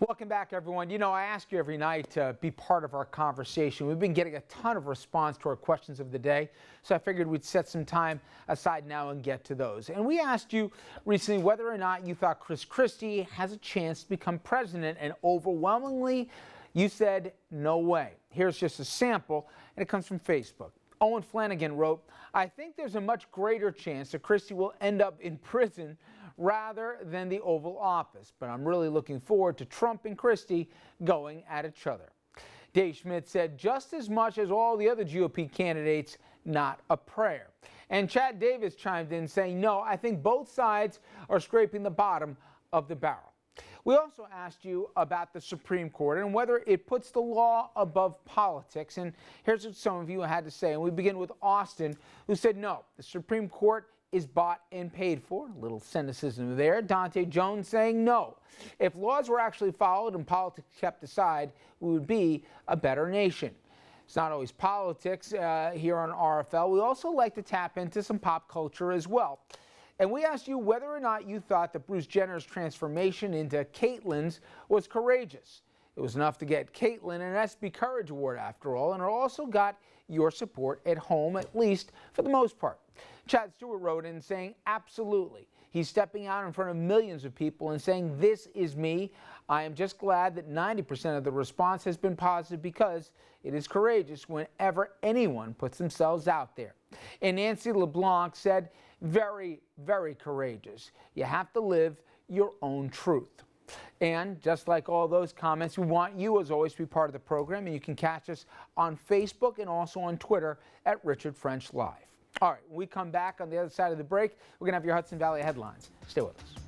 Welcome back, everyone. You know, I ask you every night to be part of our conversation. We've been getting a ton of response to our questions of the day, so I figured we'd set some time aside now and get to those. And we asked you recently whether or not you thought Chris Christie has a chance to become president, and overwhelmingly, you said no way. Here's just a sample, and it comes from Facebook. Owen Flanagan wrote, "I think there's a much greater chance that Christie will end up in prison rather than the Oval Office, but I'm really looking forward to Trump and Christie going at each other." Dave Schmidt said, "Just as much as all the other GOP candidates, not a prayer." And Chad Davis chimed in saying, "No, I think both sides are scraping the bottom of the barrel." We also asked you about the Supreme Court and whether it puts the law above politics. And here's what some of you had to say. And we begin with Austin, who said, "No, the Supreme Court is bought and paid for." A little cynicism there. Dante Jones saying, "No. If laws were actually followed and politics kept aside, we would be a better nation." It's not always politics here on RFL. We also like to tap into some pop culture as well. And we asked you whether or not you thought that Bruce Jenner's transformation into Caitlyn's was courageous. It was enough to get Caitlyn an SB Courage Award after all, and it also got your support at home, at least for the most part. Chad Stewart wrote in saying, "Absolutely. He's stepping out in front of millions of people and saying, 'This is me.' I am just glad that 90% of the response has been positive because it is courageous whenever anyone puts themselves out there." And Nancy LeBlanc said, "Very, very courageous. You have to live your own truth." And just like all those comments, we want you, as always, to be part of the program. And you can catch us on Facebook and also on Twitter at Richard French Live. All right, when we come back on the other side of the break, we're going to have your Hudson Valley headlines. Stay with us.